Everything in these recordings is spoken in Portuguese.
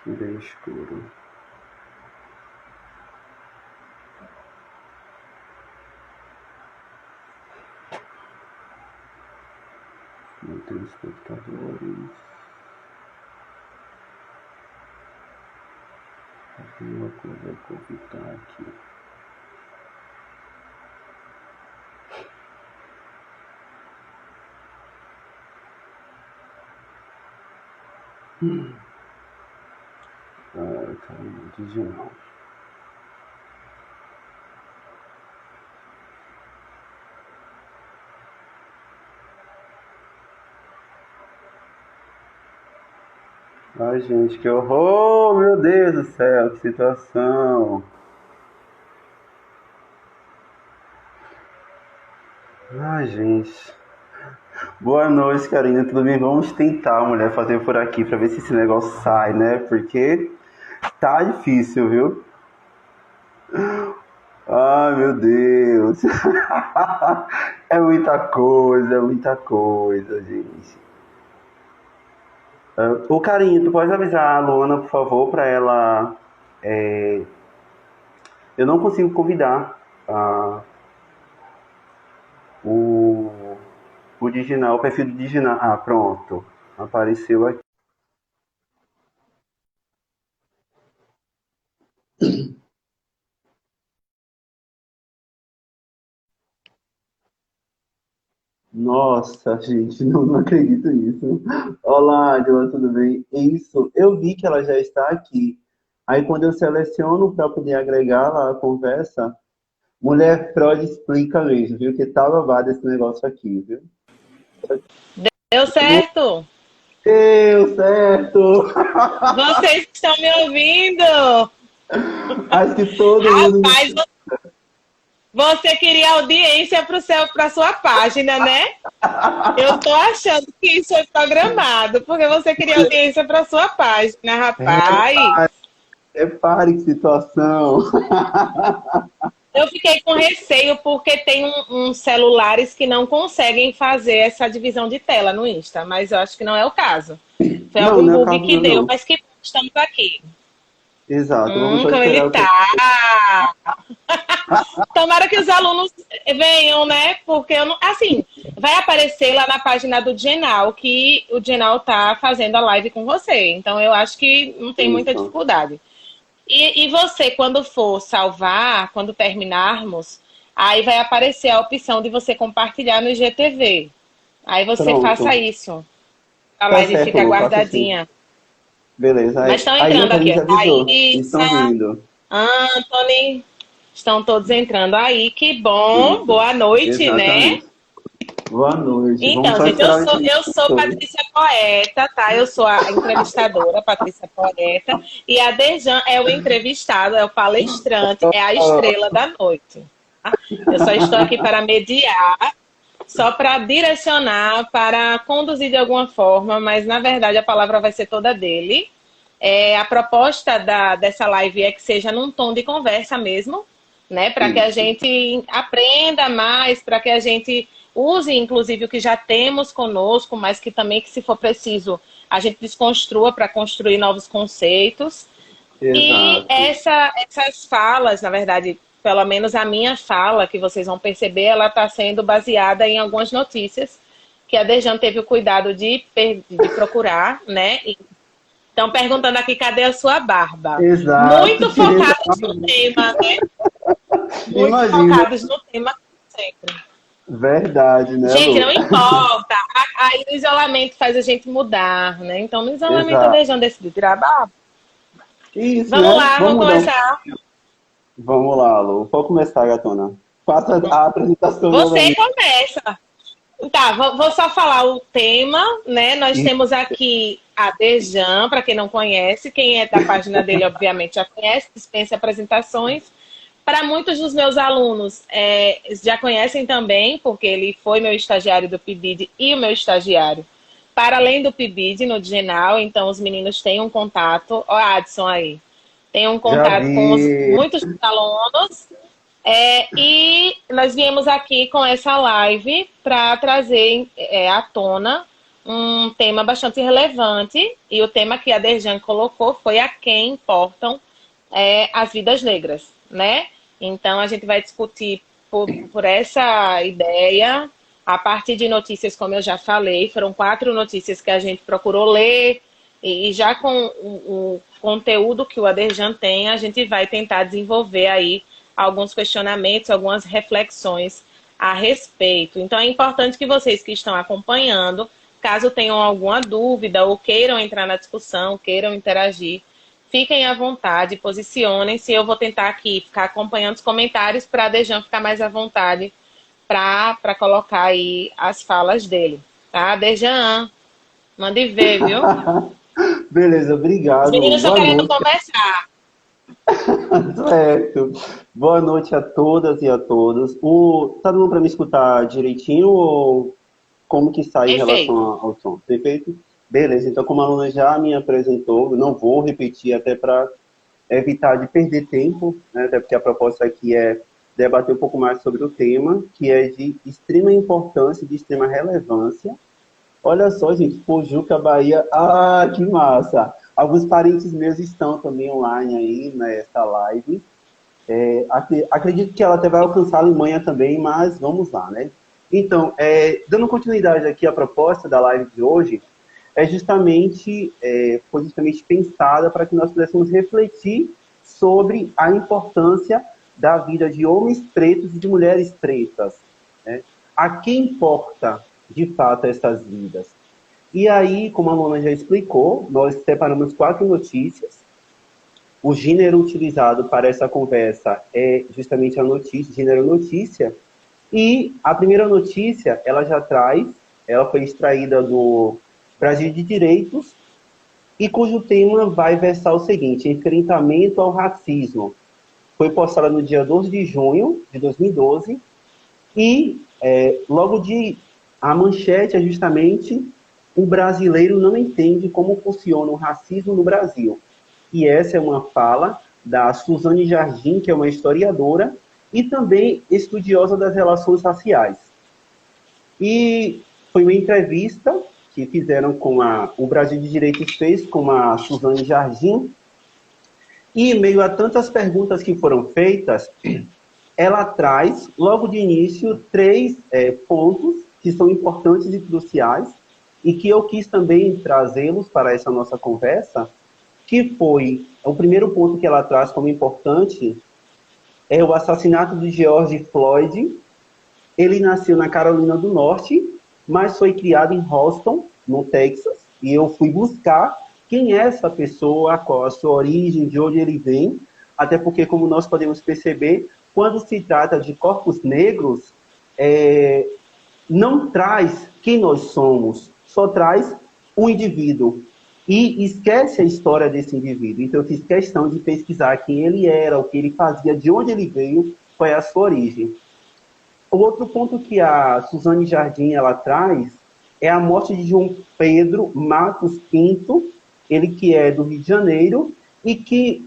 Bem escuro. Não tem espectadores. Alguma coisa a contar aqui. Calma, digital. Ai, gente, que horror! Meu Deus do céu, que situação! Ai, gente. Boa noite, Karina. Tudo bem? Vamos tentar, mulher, fazer por aqui pra ver se esse negócio sai, né? Porque tá difícil, viu? Ai, meu Deus. É muita coisa, gente. Ô, Karina, tu pode avisar a Luana, por favor, pra ela. é, Eu não consigo convidar o, o Diginal, o perfil do Diginal. Ah, pronto. Apareceu aqui. Nossa, gente, não acredito nisso. Olá, Adila, tudo bem? Isso, eu vi que ela já está aqui. Aí, quando eu seleciono para poder agregar lá a conversa, mulher Freud explica mesmo, viu? Que tá babado esse negócio aqui, viu? Deu certo? Deu certo! Vocês estão me ouvindo? Acho que todo mundo. Rapaz, você queria audiência para sua página, né? Eu tô achando que isso foi programado, porque você queria audiência para sua página, rapaz. Repare que situação. Eu fiquei com receio porque tem uns celulares que não conseguem fazer essa divisão de tela no Insta, mas eu acho que não é o caso. Foi Não, algum não é o bug caso que meu, deu, não. mas que bom, estamos aqui. Exato, vamos só Como esperar ele o tempo. tá. Tomara que os alunos venham, né? Porque eu não, assim, vai aparecer lá na página do Genal que o Genal tá fazendo a live com você. Então eu acho que não tem muita Isso. dificuldade. E você, quando for salvar, quando terminarmos, aí vai aparecer a opção de você compartilhar no IGTV. Aí você faça Pronto. isso. A Tá live certo, fica Lu, faço sim. guardadinha. Beleza. Mas Aí, estão aí a entrando aqui. Thaís A avisou. Thaísa, Estão vindo. Anthony, estão todos entrando aí. Que bom. Isso. Boa noite, né? Exatamente. Boa noite. Vamos Então, só gente, esperar o eu sou entrevistador. Patrícia Poeta, tá? Eu sou a entrevistadora, Patrícia Poeta, e a Dejan é o entrevistado, é o palestrante, é a estrela da noite. Tá? Eu só estou aqui para mediar, só para direcionar, para conduzir de alguma forma, mas na verdade a palavra vai ser toda dele. A proposta dessa live é que seja num tom de conversa mesmo, né? Para que a Isso. gente aprenda mais, para que a gente use, inclusive, o que já temos conosco, mas que também, que se for preciso, a gente desconstrua para construir novos conceitos. E Exato. essas falas, na verdade, pelo menos a minha fala, que vocês vão perceber, ela está sendo baseada em algumas notícias que a Dejan teve o cuidado de procurar, né? Estão perguntando aqui, cadê a sua barba? Exato. Muito focados no tema, né? Muito Imagina. focados no tema sempre. Verdade, né, Gente, Lu? não importa. Aí o isolamento faz a gente mudar, né? Então, no isolamento, a Exato. Dejão decidiu tirar a barba. Isso, Vamos né? lá, Vamos vamos mudar um. começar. Vamos lá, Lu. Pode começar, gatona. Faça a apresentação Você novamente. começa. Tá, vou só falar o tema, né? Nós temos aqui a Dejan, para quem não conhece. Quem é da página dele, obviamente, já conhece, dispensa apresentações. Para muitos dos meus alunos, já conhecem também, porque ele foi meu estagiário do PIBID e o meu estagiário para além do PIBID no Diginal. Então, os meninos têm um contato. Ó, a Adson aí. Tem um Já contato com vi. muitos dos alunos. E nós viemos aqui com essa live para trazer à tona um tema bastante relevante, e o tema que a Derjan colocou foi a quem importam as vidas negras, né? Então, a gente vai discutir por essa ideia, a partir de notícias, como eu já falei, foram 4 notícias que a gente procurou ler, e já com o conteúdo que o Aderjan tem, a gente vai tentar desenvolver aí alguns questionamentos, algumas reflexões a respeito. Então, é importante que vocês que estão acompanhando, caso tenham alguma dúvida ou queiram entrar na discussão, queiram interagir, fiquem à vontade, posicionem-se. Eu vou tentar aqui ficar acompanhando os comentários para a Dejan ficar mais à vontade para colocar aí as falas dele. Tá, Dejan? Mande ver, viu? Beleza, Os obrigado. meninos estão Boa querendo noite. conversar. Certo. Boa noite a todas e a todos. Tá dando para me escutar direitinho ou como que está em relação Perfeito. ao som? Perfeito? Beleza, então como a aluna já me apresentou, eu não vou repetir até para evitar de perder tempo, né? Até porque a proposta aqui é debater um pouco mais sobre o tema, que é de extrema importância e de extrema relevância. Olha só, gente, Pojuca, Bahia. Ah, que massa! Alguns parentes meus estão também online aí nessa live. Acredito que ela até vai alcançar a Alemanha também, mas vamos lá, né? Então, dando continuidade aqui à proposta da live de hoje, foi justamente pensada para que nós pudéssemos refletir sobre a importância da vida de homens pretos e de mulheres pretas, né? A quem importa, de fato, essas vidas? E aí, como a Lona já explicou, nós separamos 4 notícias. O gênero utilizado para essa conversa é justamente a notícia, gênero notícia. E a primeira notícia, ela foi extraída do Brasil de Direitos, e cujo tema vai versar o seguinte: enfrentamento ao racismo. Foi postada no dia 12 de junho de 2012, e a manchete é justamente: o brasileiro não entende como funciona o racismo no Brasil. E essa é uma fala da Suzane Jardim, que é uma historiadora e também estudiosa das relações raciais. E foi uma entrevista que fizeram o Brasil de Direitos fez com a Suzane Jardim, e em meio a tantas perguntas que foram feitas, ela traz, logo de início, 3 pontos que são importantes e cruciais, e que eu quis também trazê-los para essa nossa conversa, que foi, o primeiro ponto que ela traz como importante, é o assassinato de George Floyd. Ele nasceu na Carolina do Norte, mas foi criado em Houston, no Texas, e eu fui buscar quem é essa pessoa, qual a sua origem, de onde ele vem, até porque, como nós podemos perceber, quando se trata de corpos negros, não traz quem nós somos, só traz o indivíduo. E esquece a história desse indivíduo. Então, eu fiz questão de pesquisar quem ele era, o que ele fazia, de onde ele veio, qual é a sua origem. O outro ponto que a Suzane Jardim ela traz é a morte de João Pedro Matos Pinto, ele que é do Rio de Janeiro, e que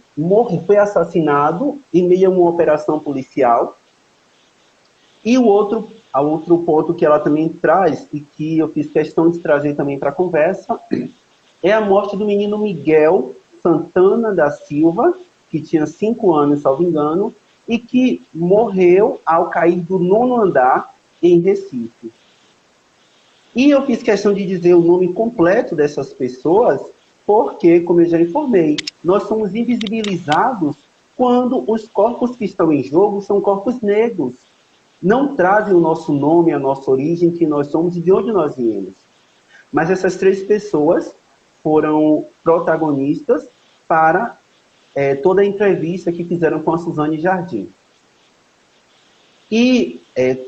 foi assassinado em meio a uma operação policial. E o outro ponto que ela também traz, e que eu fiz questão de trazer também para a conversa, é a morte do menino Miguel Santana da Silva, que tinha 5 anos, salvo engano, e que morreu ao cair do 9º andar em Recife. E eu fiz questão de dizer o nome completo dessas pessoas, porque, como eu já informei, nós somos invisibilizados quando os corpos que estão em jogo são corpos negros. Não trazem o nosso nome, a nossa origem, quem nós somos e de onde nós viemos. Mas essas 3 pessoas foram protagonistas para toda a entrevista que fizeram com a Suzane Jardim. E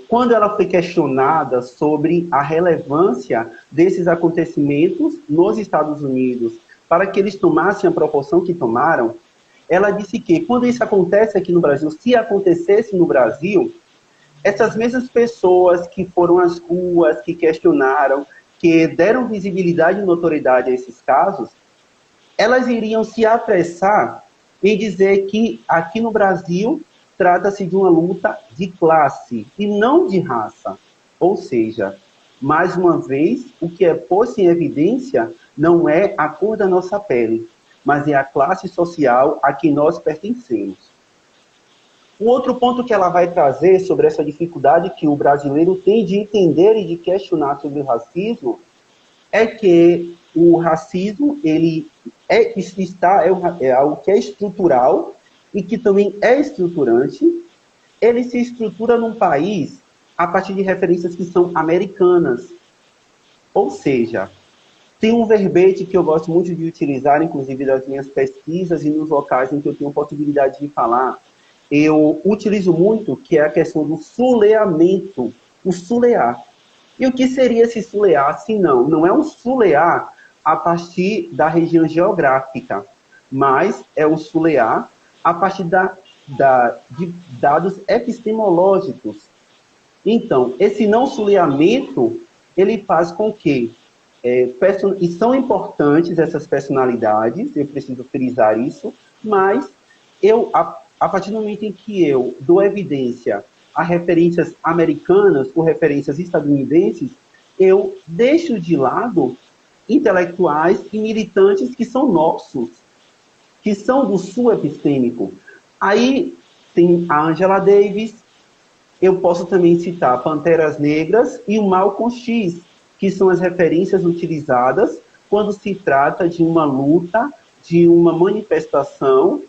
quando ela foi questionada sobre a relevância desses acontecimentos nos Estados Unidos para que eles tomassem a proporção que tomaram, ela disse que quando isso acontece aqui no Brasil, se acontecesse no Brasil, essas mesmas pessoas que foram às ruas, que questionaram, que deram visibilidade e notoriedade a esses casos, elas iriam se apressar em dizer que aqui no Brasil trata-se de uma luta de classe e não de raça. Ou seja, Mais uma vez, o que é posto em evidência não é a cor da nossa pele, mas é a classe social a que nós pertencemos. O outro ponto que ela vai trazer sobre essa dificuldade que o brasileiro tem de entender e de questionar sobre o racismo é que o racismo ele é algo que é estrutural e que também é estruturante. Ele se estrutura num país a partir de referências que são americanas. Ou seja, tem um verbete que eu gosto muito de utilizar, inclusive das minhas pesquisas e nos locais em que eu tenho possibilidade de falar. Eu utilizo muito, que é a questão do suleamento, o sulear. E o que seria esse sulear, se não? Não é um sulear a partir da região geográfica, mas é o sulear a partir de dados epistemológicos. Então, esse não suleamento, ele faz com que, e são importantes essas personalidades, eu preciso frisar isso, mas a partir do momento em que eu dou evidência a referências americanas ou referências estadunidenses, eu deixo de lado intelectuais e militantes que são nossos, que são do sul epistêmico. Aí tem a Angela Davis, eu posso também citar Panteras Negras e o Malcolm X, que são as referências utilizadas quando se trata de uma luta, de uma manifestação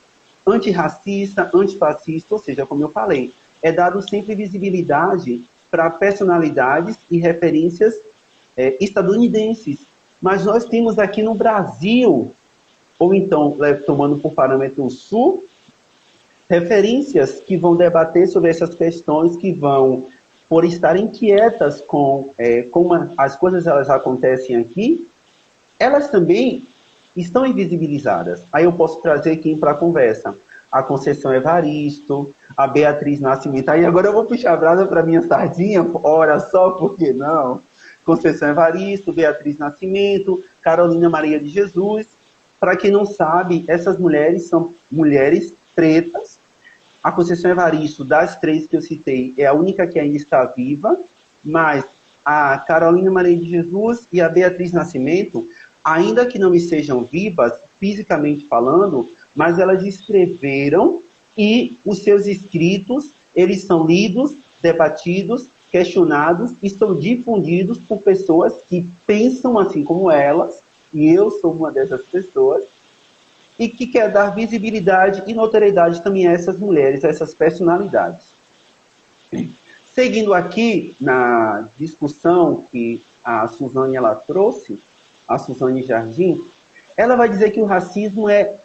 antirracista, antifascista, ou seja, como eu falei, é dado sempre visibilidade para personalidades e referências estadunidenses. Mas nós temos aqui no Brasil, ou então, tomando por parâmetro o Sul, referências que vão debater sobre essas questões, que vão, por estarem quietas com como as coisas elas acontecem aqui, elas também estão invisibilizadas. Aí eu posso trazer quem para a conversa? A Conceição Evaristo, a Beatriz Nascimento. Aí agora eu vou puxar a brasa para minha sardinha, ora só, por que não? Conceição Evaristo, Beatriz Nascimento, Carolina Maria de Jesus. Para quem não sabe, essas mulheres são mulheres pretas. A Conceição Evaristo, das três que eu citei, é a única que ainda está viva, mas a Carolina Maria de Jesus e a Beatriz Nascimento, ainda que não estejam vivas, fisicamente falando, mas elas escreveram e os seus escritos, eles são lidos, debatidos, questionados e são difundidos por pessoas que pensam assim como elas, e eu sou uma dessas pessoas, e que quer dar visibilidade e notoriedade também a essas mulheres, a essas personalidades. Seguindo aqui na discussão que a Suzane ela trouxe, a Suzane Jardim, ela vai dizer que o racismo é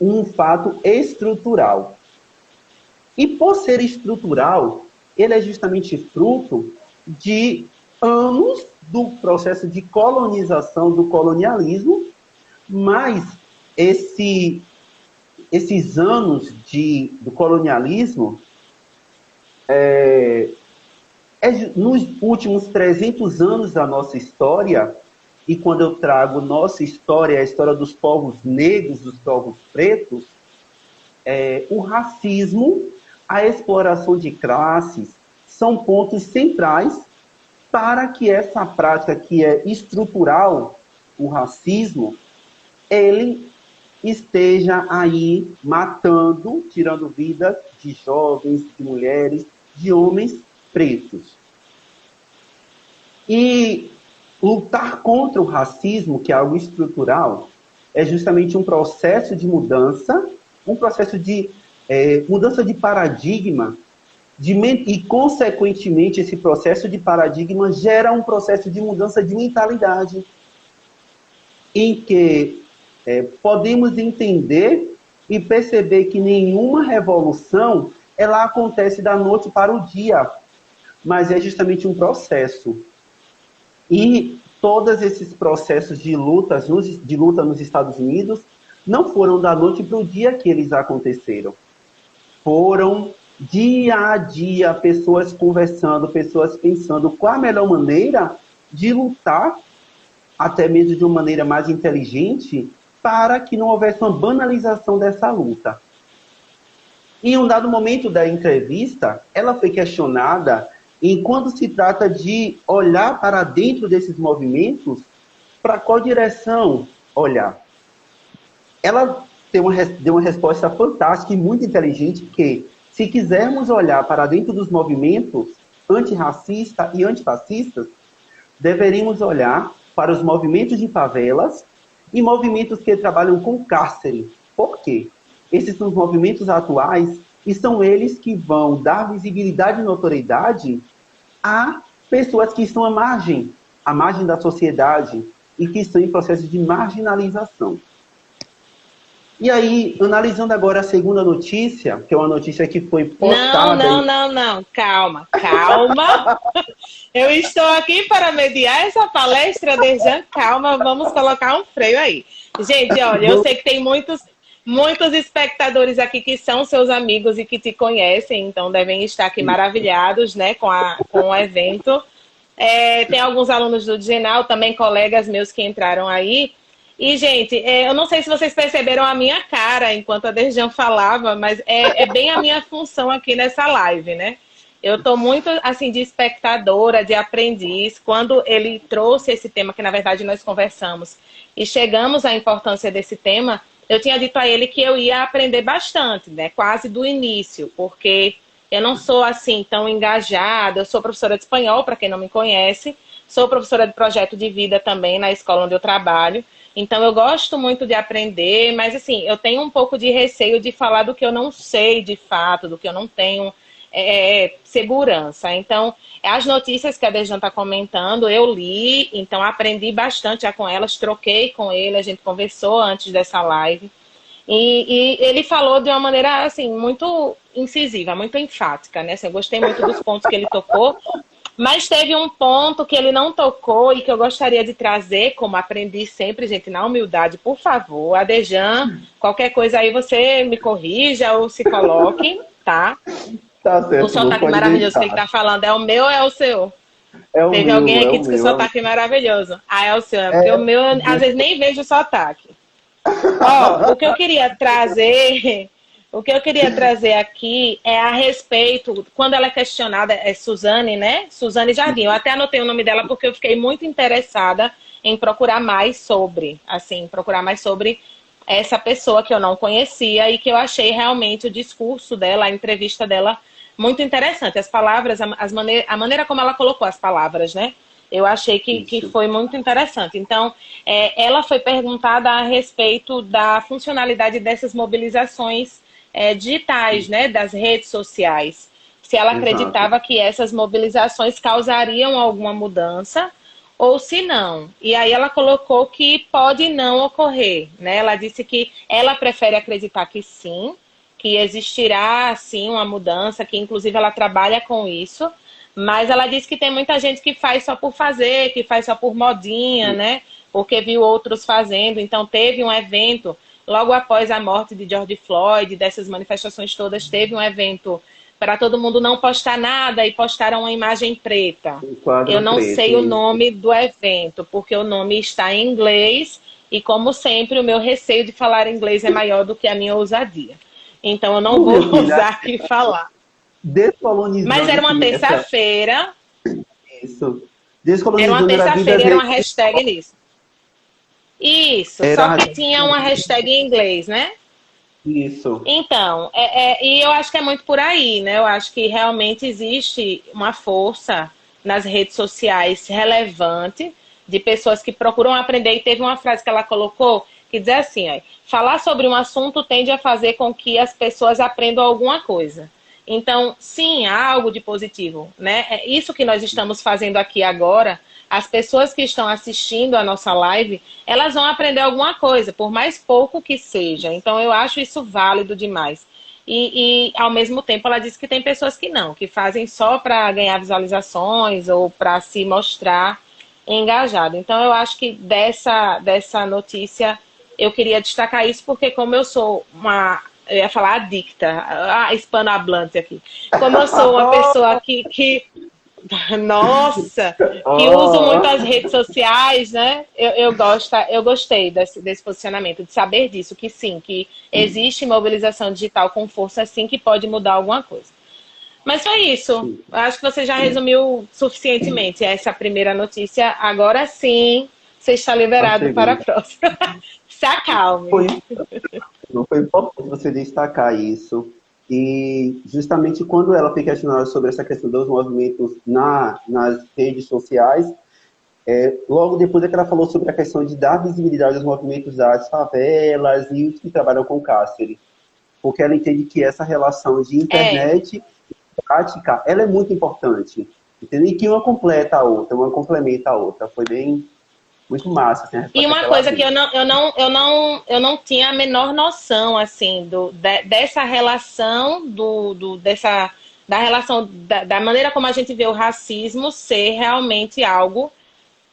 um fato estrutural. E por ser estrutural, ele é justamente fruto de anos do processo de colonização, do colonialismo, mas esses anos do colonialismo, nos últimos 300 anos da nossa história, e quando eu trago nossa história, a história dos povos negros, dos povos pretos, o racismo, a exploração de classes, são pontos centrais para que essa prática que é estrutural, o racismo, ele esteja aí matando, tirando vidas de jovens, de mulheres, de homens pretos. E lutar contra o racismo, que é algo estrutural, é justamente um processo de mudança, um processo de mudança de paradigma, e, consequentemente, esse processo de paradigma gera um processo de mudança de mentalidade, em que podemos entender e perceber que nenhuma revolução ela acontece da noite para o dia, mas é justamente um processo. E todos esses processos de luta nos Estados Unidos não foram da noite para o dia que eles aconteceram. Foram dia a dia, pessoas conversando, pessoas pensando qual a melhor maneira de lutar, até mesmo de uma maneira mais inteligente, para que não houvesse uma banalização dessa luta. Em um dado momento da entrevista, ela foi questionada E quando se trata de olhar para dentro desses movimentos, para qual direção olhar? Ela deu uma resposta fantástica e muito inteligente que, se quisermos olhar para dentro dos movimentos antirracistas e antifascistas, deveríamos olhar para os movimentos de favelas e movimentos que trabalham com cárcere. Por quê? Esses são os movimentos atuais e são eles que vão dar visibilidade e notoriedade a pessoas que estão à margem da sociedade e que estão em processo de marginalização. E aí, analisando agora a segunda notícia, que é uma notícia que foi postada... Não, calma. Eu estou aqui para mediar essa palestra, Dejan, calma, vamos colocar um freio aí. Gente, olha, eu sei que tem muitos espectadores aqui que são seus amigos e que te conhecem, então devem estar aqui maravilhados, né, com o evento. Tem alguns alunos do Digenal, também colegas meus que entraram aí. E, gente, eu não sei se vocês perceberam a minha cara enquanto a Dejan falava, mas é bem a minha função aqui nessa live, né? Eu estou muito, assim, de espectadora, de aprendiz. Quando ele trouxe esse tema, que na verdade nós conversamos, e chegamos à importância desse tema, eu tinha dito a ele que eu ia aprender bastante, né? Quase do início, porque eu não sou, assim, tão engajada. Eu sou professora de espanhol, para quem não me conhece. Sou professora de projeto de vida também na escola onde eu trabalho. Então, eu gosto muito de aprender, mas, assim, eu tenho um pouco de receio de falar do que eu não sei de fato, do que eu não tenho segurança. Então, as notícias que a Dejan está comentando, eu li, então aprendi bastante já com elas, troquei com ele, a gente conversou antes dessa live. E ele falou de uma maneira, assim, muito incisiva, muito enfática, né? Assim, eu gostei muito dos pontos que ele tocou. Mas teve um ponto que ele não tocou e que eu gostaria de trazer, como aprendi sempre, gente, na humildade, por favor. A Dejan, qualquer coisa aí você me corrija ou se coloque, tá? Tá certo, o sotaque maravilhoso que ele tá falando é o meu ou é o seu? Teve alguém aqui que disse que o sotaque é maravilhoso. Ah, é o seu. Porque o meu, às vezes, nem vejo o sotaque. Ó, o que eu queria trazer... O que eu queria trazer aqui é a respeito, quando ela é questionada, é Suzane, né? Suzane Jardim. Eu até anotei o nome dela porque eu fiquei muito interessada em procurar mais sobre essa pessoa que eu não conhecia e que eu achei realmente o discurso dela, a entrevista dela, muito interessante. As palavras, a maneira como ela colocou as palavras, né? Eu achei que foi muito interessante. Então, ela foi perguntada a respeito da funcionalidade dessas mobilizações digitais, né, das redes sociais. Se ela acreditava que essas mobilizações causariam alguma mudança ou se não. E aí ela colocou que pode não ocorrer, né? Ela disse que ela prefere acreditar que sim, que existirá sim uma mudança, que inclusive ela trabalha com isso, mas ela disse que tem muita gente que faz só por fazer, que faz só por modinha, né? Porque viu outros fazendo. Então teve um evento logo após a morte de George Floyd, dessas manifestações todas, teve um evento para todo mundo não postar nada e postaram uma imagem preta. Eu não sei o nome do evento, porque o nome está em inglês e, como sempre, o meu receio de falar inglês é maior do que a minha ousadia. Então, eu não vou ousar aqui falar. Mas era uma terça-feira. Isso. Era uma terça-feira e era uma hashtag nisso. Isso, só que tinha uma hashtag em inglês, né? Isso. Então, e eu acho que é muito por aí, né? Eu acho que realmente existe uma força nas redes sociais relevante de pessoas que procuram aprender. E teve uma frase que ela colocou que diz assim, ó, falar sobre um assunto tende a fazer com que as pessoas aprendam alguma coisa. Então, sim, há algo de positivo, né? É isso que nós estamos fazendo aqui agora. As pessoas que estão assistindo a nossa live, elas vão aprender alguma coisa, por mais pouco que seja. Então, eu acho isso válido demais. E ao mesmo tempo, ela disse que tem pessoas que não, que fazem só para ganhar visualizações ou para se mostrar engajado. Então, eu acho que dessa notícia, eu queria destacar isso, porque como eu sou eu ia falar adicta, hispanohablante aqui. Como eu sou uma pessoa que nossa, que uso muito as redes sociais, né? Eu gostei desse posicionamento, de saber disso, que sim, que existe mobilização digital com força, sim, que pode mudar alguma coisa. Mas foi isso. Sim. Acho que você já resumiu suficientemente essa primeira notícia. Agora sim, você está A liberado para a segunda. próxima. Se acalme. Foi, não foi importante você destacar isso. E justamente quando ela foi questionada sobre essa questão dos movimentos nas redes sociais, logo depois é que ela falou sobre a questão de dar visibilidade aos movimentos das favelas e os que trabalham com cárcere. Porque ela entende que essa relação de É. internet e prática, ela é muito importante. Entendeu? E que uma completa a outra, uma complementa a outra. Foi bem, muito massa, assim, a E resposta que uma ela coisa que deu. eu não tinha a menor noção, assim, dessa relação da relação, da maneira como a gente vê o racismo ser realmente algo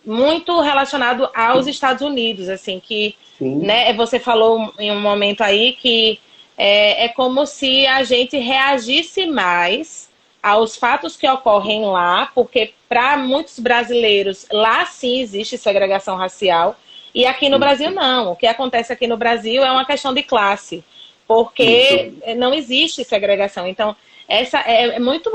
muito relacionado aos Estados Unidos, assim, que, Sim, né, você falou em um momento aí que é como se a gente reagisse mais aos fatos que ocorrem lá, porque para muitos brasileiros lá sim existe segregação racial e aqui no Brasil isso, não. O que acontece aqui no Brasil é uma questão de classe, porque isso, não existe segregação. Então, essa é muito.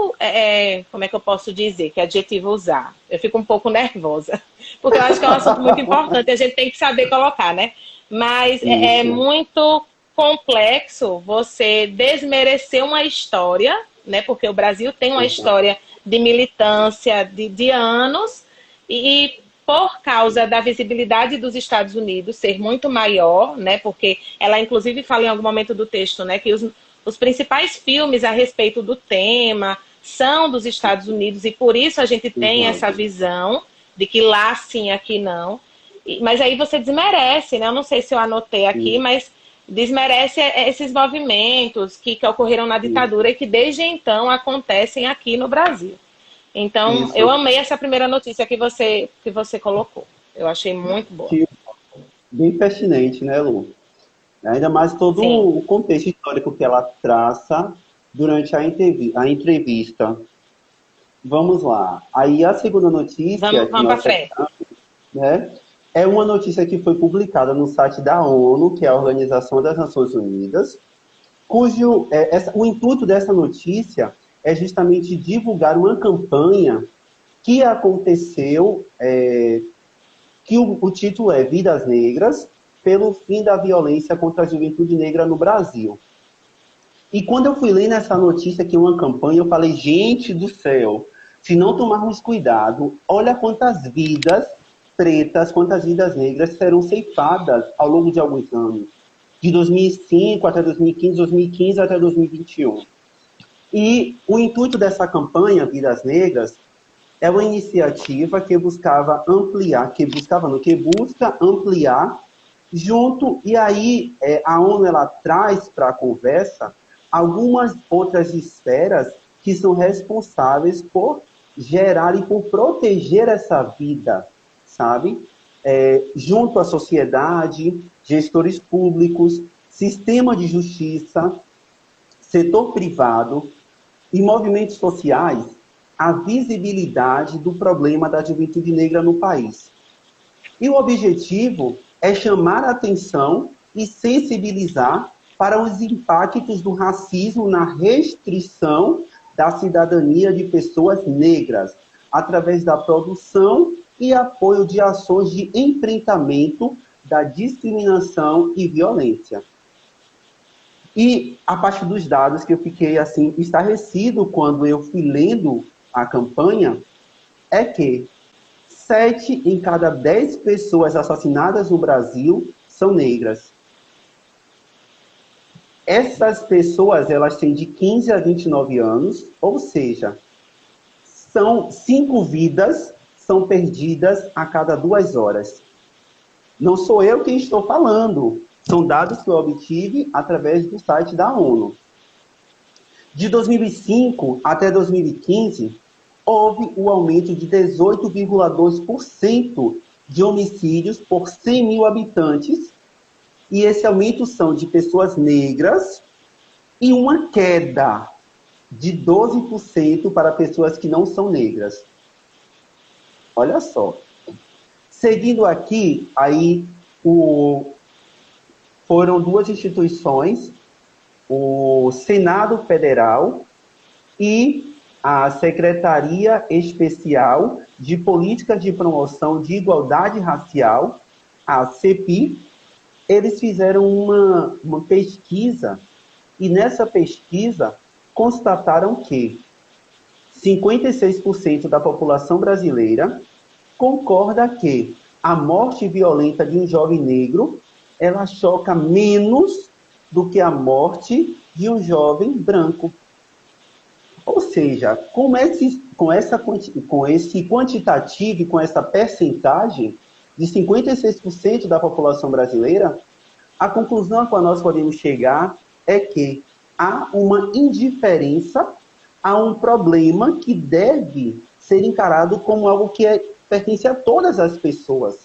Como é que eu posso dizer? Que adjetivo usar? Eu fico um pouco nervosa, porque eu acho que é um assunto muito importante, a gente tem que saber colocar, né? Mas é isso, muito complexo você desmerecer uma história, né? Porque o Brasil tem uma exato, história de militância de anos, e por causa da visibilidade dos Estados Unidos ser muito maior, né? Porque ela inclusive fala em algum momento do texto, né, que os principais filmes a respeito do tema são dos Estados Unidos e por isso a gente tem essa exato. visão de que lá sim, aqui não. Mas aí você desmerece, né? Eu não sei se eu anotei aqui, Isso, mas desmerece esses movimentos que ocorreram na isso, ditadura e que desde então acontecem aqui no Brasil. Então, eu isso. amei essa primeira notícia que você colocou. Eu achei muito boa. Que bem pertinente, né, Lu? Ainda mais todo Sim. o contexto histórico que ela traça durante a entrevista. Vamos lá. Aí a segunda notícia que Vamos para nós frente. separamos, né, é uma notícia que foi publicada no site da ONU, que é a Organização das Nações Unidas, o intuito dessa notícia é justamente divulgar uma campanha que aconteceu, que o título é Vidas Negras, pelo fim da violência contra a juventude negra no Brasil. E quando eu fui ler nessa notícia que é uma campanha, eu falei, gente do céu, se não tomarmos cuidado, olha quantas vidas pretas, quantas vidas negras serão ceifadas ao longo de alguns anos. De 2005 até 2015, 2015 até 2021. E o intuito dessa campanha, Vidas Negras, é uma iniciativa que buscava ampliar, que busca ampliar junto, e aí a ONU ela traz para a conversa algumas outras esferas que são responsáveis por gerar e por proteger essa vida, sabe? Junto à sociedade, gestores públicos, sistema de justiça, setor privado e movimentos sociais, a visibilidade do problema da juventude negra no país. E o objetivo é chamar a atenção e sensibilizar para os impactos do racismo na restrição da cidadania de pessoas negras, através da produção e apoio de ações de enfrentamento da discriminação e violência. E a partir dos dados que eu fiquei assim estarrecido quando eu fui lendo a campanha, é que 7 em cada 10 pessoas assassinadas no Brasil são negras. Essas pessoas, elas têm de 15 a 29 anos, ou seja, são 5 vidas são perdidas a cada 2 horas. Não sou eu quem estou falando, são dados que eu obtive através do site da ONU. De 2005 até 2015, houve o aumento de 18,2% de homicídios por 100 mil habitantes, e esse aumento são de pessoas negras e uma queda de 12% para pessoas que não são negras. Olha só. Seguindo aqui, aí foram duas instituições, o Senado Federal e a Secretaria Especial de Políticas de Promoção de Igualdade Racial, a CEPI, eles fizeram uma pesquisa, e nessa pesquisa constataram que 56% da população brasileira concorda que a morte violenta de um jovem negro, ela choca menos do que a morte de um jovem branco. Ou seja, com esse quantitativo e com essa percentagem de 56% da população brasileira, a conclusão a qual nós podemos chegar é que há uma indiferença a um problema que deve ser encarado como algo que pertence a todas as pessoas.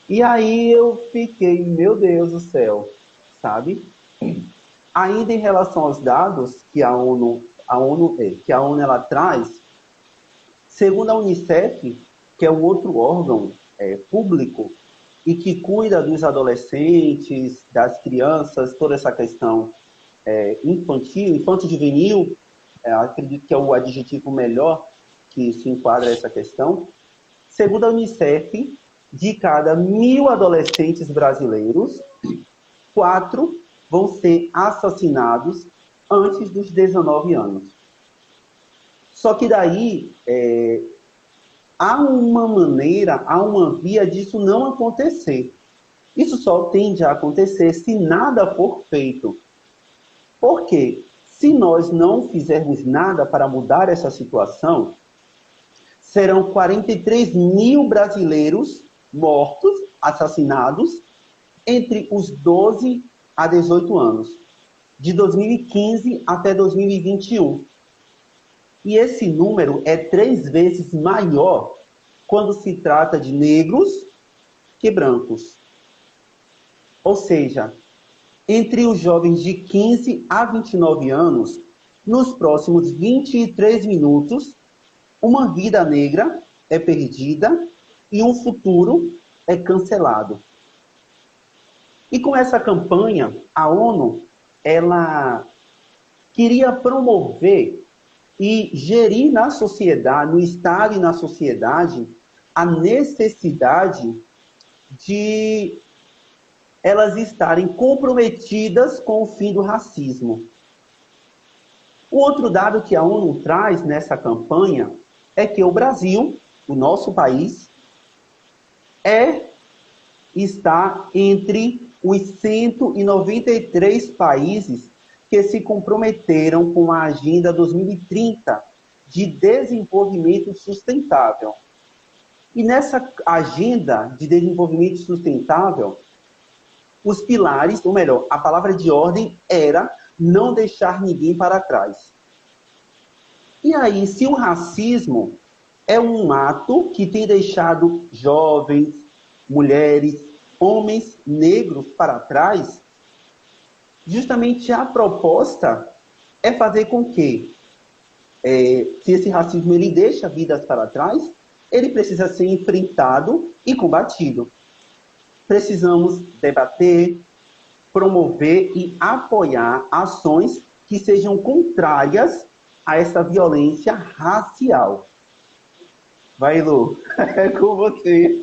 E aí eu fiquei, meu Deus do céu, sabe? Ainda em relação aos dados que a ONU ela traz, segundo a Unicef, que é um outro órgão público e que cuida dos adolescentes, das crianças, toda essa questão infanto-juvenil, acredito que é o adjetivo melhor que se enquadra essa questão. Segundo a Unicef, de cada 1.000 adolescentes brasileiros, 4 vão ser assassinados antes dos 19 anos. Só que daí há uma maneira, há uma via disso não acontecer. Isso só tende a acontecer se nada for feito. Por quê? Se nós não fizermos nada para mudar essa situação, serão 43.000 brasileiros mortos, assassinados, entre os 12 a 18 anos, de 2015 até 2021. E esse número é 3 vezes maior quando se trata de negros que brancos. Ou seja, entre os jovens de 15 a 29 anos, nos próximos 23 minutos, uma vida negra é perdida e um futuro é cancelado. E com essa campanha, a ONU, ela queria promover e gerir na sociedade, no Estado e na sociedade, a necessidade de elas estarem comprometidas com o fim do racismo. O outro dado que a ONU traz nessa campanha é que o Brasil, o nosso país, está entre os 193 países que se comprometeram com a Agenda 2030 de Desenvolvimento Sustentável. E nessa Agenda de Desenvolvimento Sustentável, os pilares, ou melhor, a palavra de ordem era não deixar ninguém para trás. E aí, se o racismo é um ato que tem deixado jovens, mulheres, homens negros para trás, justamente a proposta é fazer com que, se esse racismo ele deixa vidas para trás, ele precisa ser enfrentado e combatido. Precisamos debater, promover e apoiar ações que sejam contrárias a essa violência racial. Vai, Lu, é com você.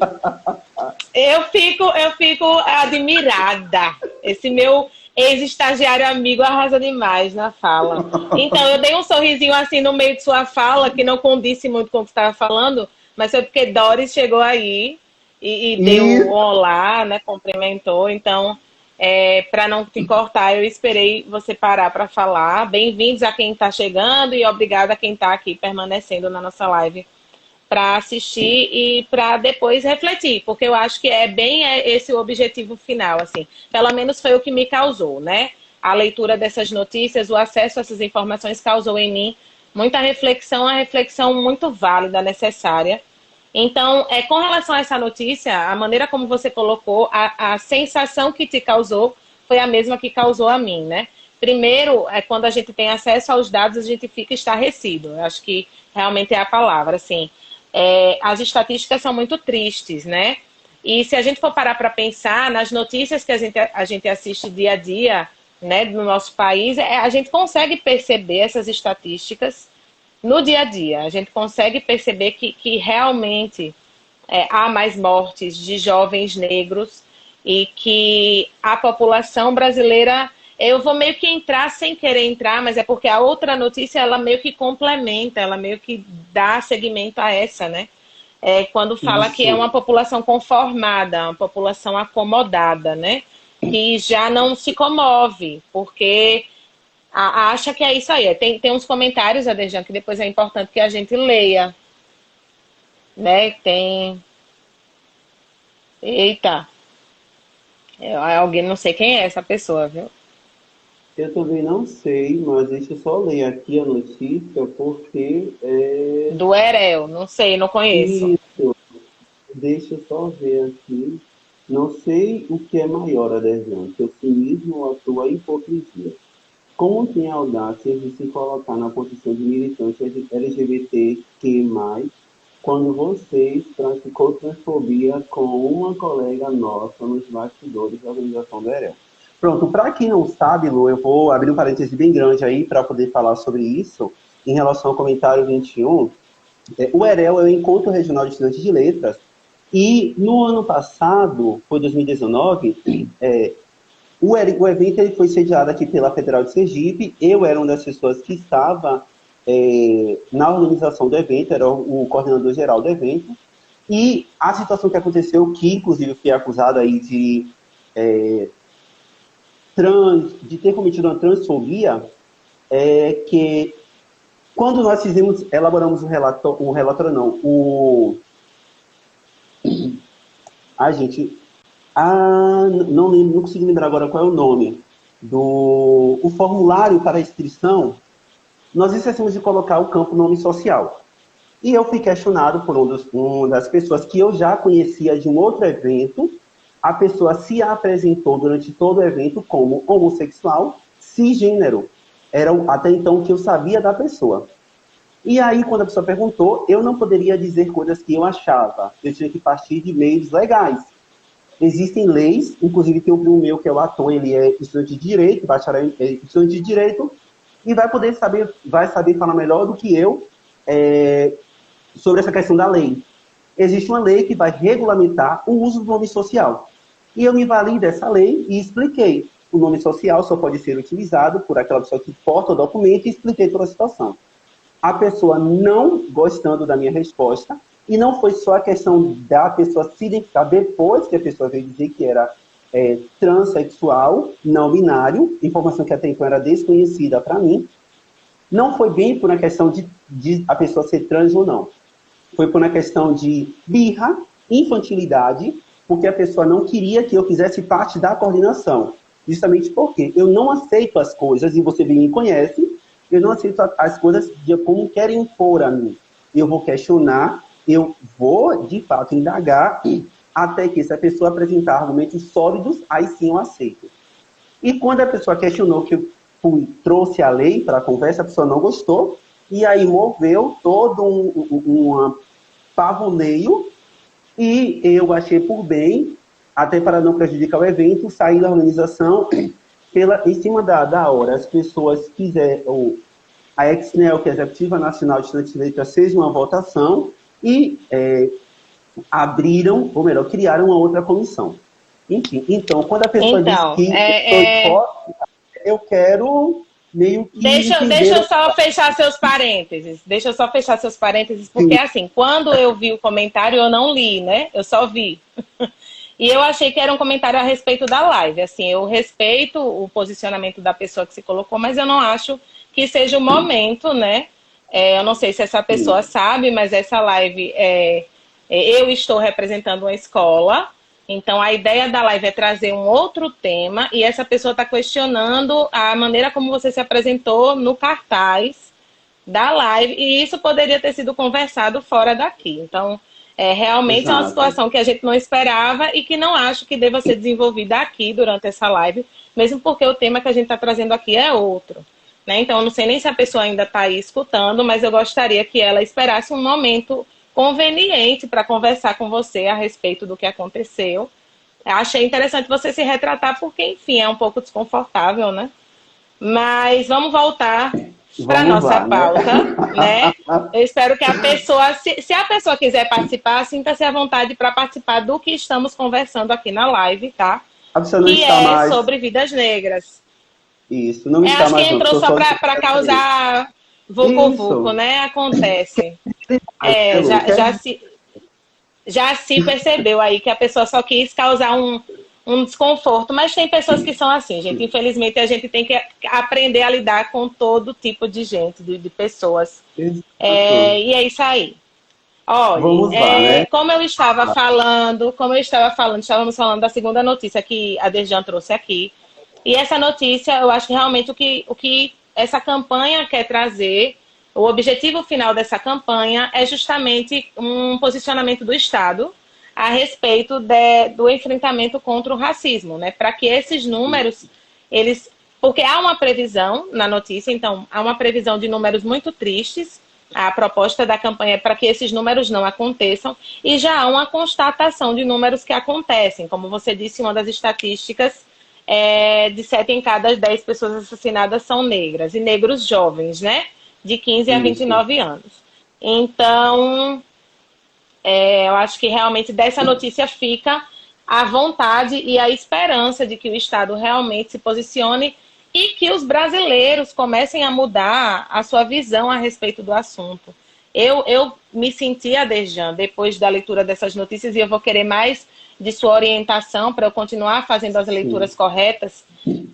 Eu fico admirada. Esse meu ex-estagiário amigo arrasa demais na fala. Então, eu dei um sorrisinho assim no meio de sua fala, que não condisse muito com o que você estava falando, mas foi porque Doris chegou aí e deu um olá, né, cumprimentou. Então, para não te cortar, eu esperei você parar para falar. Bem-vindos a quem está chegando e obrigada a quem está aqui permanecendo na nossa live para assistir e para depois refletir, porque eu acho que é bem esse o objetivo final, assim. Pelo menos foi o que me causou, né? A leitura dessas notícias, o acesso a essas informações causou em mim muita reflexão, uma reflexão muito válida, necessária. Então, com relação a essa notícia, a maneira como você colocou, a sensação que te causou foi a mesma que causou a mim, né? Primeiro, quando a gente tem acesso aos dados, a gente fica estarrecido. Eu acho que realmente é a palavra, assim. As estatísticas são muito tristes, né? E se a gente for parar para pensar nas notícias que a gente assiste dia a dia, né, do nosso país, a gente consegue perceber essas estatísticas no dia a dia. A gente consegue perceber que realmente há mais mortes de jovens negros e que a população brasileira... Eu vou meio que entrar sem querer entrar, mas é porque a outra notícia, ela meio que complementa, ela meio que dá seguimento a essa, né? Quando fala que é Isso. uma população conformada, uma população acomodada, né? Que já não se comove, porque acha que é isso aí. Tem uns comentários, Adejan, que depois é importante que a gente leia, né? Tem... Eita, alguém, não sei quem é essa pessoa, viu? Eu também não sei, mas deixa eu só ler aqui a notícia, porque Do Erel, não sei, não conheço. isso, deixa eu só ver aqui. Não sei o que é maior, adesão, o cinismo ou a sua hipocrisia. Como tem a audácia de se colocar na posição de militante LGBTQ+, quando vocês praticou transfobia com uma colega nossa nos bastidores da organização do EREL? Pronto, para quem não sabe, Lu, eu vou abrir um parêntese bem grande aí para poder falar sobre isso, em relação ao comentário 21. O EREL é o Encontro Regional de Estudantes de Letras, e no ano passado, foi 2019, o evento ele foi sediado aqui pela Federal de Sergipe. Eu era uma das pessoas que estava na organização do evento, era o coordenador geral do evento. E a situação que aconteceu, que inclusive eu fui acusado aí de ter cometido uma transfobia, é que quando nós elaboramos um relatório não, gente, não lembro, não consigo lembrar agora qual é o nome o formulário para a inscrição, nós esquecemos de colocar o campo nome social. E eu fui questionado por uma das pessoas que eu já conhecia de um outro evento. A pessoa se apresentou durante todo o evento como homossexual, cisgênero. Era até então o que eu sabia da pessoa. E aí, quando a pessoa perguntou, eu não poderia dizer coisas que eu achava. Eu tinha que partir de meios legais. Existem leis, inclusive tem um primo meu que é o ator, ele é estudante de direito, bacharel estudante de direito, e vai saber falar melhor do que eu sobre essa questão da lei. Existe uma lei que vai regulamentar o uso do nome social. E eu me vali dessa lei e expliquei. O nome social só pode ser utilizado por aquela pessoa que porta o documento, e expliquei toda a situação. A pessoa não gostando da minha resposta, e não foi só a questão da pessoa se identificar depois que a pessoa veio dizer que era transexual, não binário, informação que até então era desconhecida para mim. Não foi bem por uma questão de a pessoa ser trans ou não. Foi por uma questão de birra, infantilidade, porque a pessoa não queria que eu fizesse parte da coordenação. Justamente porque eu não aceito as coisas, e você bem me conhece, eu não aceito as coisas de como querem impor a mim. Eu vou questionar, eu vou, de fato, indagar, até que se a pessoa apresentar argumentos sólidos, aí sim eu aceito. E quando a pessoa questionou que eu trouxe a lei para a conversa, a pessoa não gostou, e aí moveu todo um pavoneio, e eu achei por bem, até para não prejudicar o evento, sair da organização em cima da hora. As pessoas quiseram, a Exnel, que é a Executiva Nacional de Estudantes de Letras, fez uma votação e abriram, ou melhor, criaram uma outra comissão. Enfim, então, quando a pessoa diz que eu estou hipócrita, eu quero meio que... Deixa eu só fechar seus parênteses. Deixa eu só fechar seus parênteses, porque assim, quando eu vi o comentário, eu não li, né? Eu só vi. E eu achei que era um comentário a respeito da live. Assim, eu respeito o posicionamento da pessoa que se colocou, mas eu não acho que seja o momento, né? Eu não sei se essa pessoa sabe, mas essa live eu estou representando uma escola. Então, a ideia da live é trazer um outro tema, e essa pessoa está questionando a maneira como você se apresentou no cartaz da live, e isso poderia ter sido conversado fora daqui. Então, realmente Exato. É uma situação que a gente não esperava e que não acho que deva ser desenvolvida aqui durante essa live, mesmo porque o tema que a gente está trazendo aqui é outro. Né? Então, eu não sei nem se a pessoa ainda está aí escutando, mas eu gostaria que ela esperasse um momento conveniente para conversar com você a respeito do que aconteceu. Eu achei interessante você se retratar, porque, enfim, é um pouco desconfortável, né? Mas vamos voltar para a Vamos nossa lá, né? pauta, né? Eu espero que a pessoa, se a pessoa quiser participar, sinta-se à vontade para participar do que estamos conversando aqui na live, tá? A pessoa não Que está é mais. sobre vidas negras. Isso, não É, está acho que mais não, entrou estou só só para causar vucu-vucu, Isso. né? Acontece. Mas, É, Lu, já se percebeu aí que a pessoa só quis causar um desconforto, mas tem pessoas que são assim, gente. Infelizmente, a gente tem que aprender a lidar com todo tipo de gente, de pessoas. Exato. E é isso aí. Olha, Vamos lá, né? como eu estava falando, estávamos falando da segunda notícia que a Dejan trouxe aqui. E essa notícia, eu acho que realmente o que essa campanha quer trazer, o objetivo final dessa campanha é justamente um posicionamento do Estado a respeito do enfrentamento contra o racismo, né? Para que esses números, eles. Porque há uma previsão na notícia, então, há uma previsão de números muito tristes. A proposta da campanha é para que esses números não aconteçam, e já há uma constatação de números que acontecem. Como você disse, uma das estatísticas de 7 em cada 10 pessoas assassinadas são negras, e negros jovens, né? De 15 a Isso. 29 anos. Então, eu acho que realmente dessa notícia fica a vontade e a esperança de que o Estado realmente se posicione e que os brasileiros comecem a mudar a sua visão a respeito do assunto. Eu me senti, Adejan, depois da leitura dessas notícias, e eu vou querer mais de sua orientação para eu continuar fazendo as Sim. leituras corretas.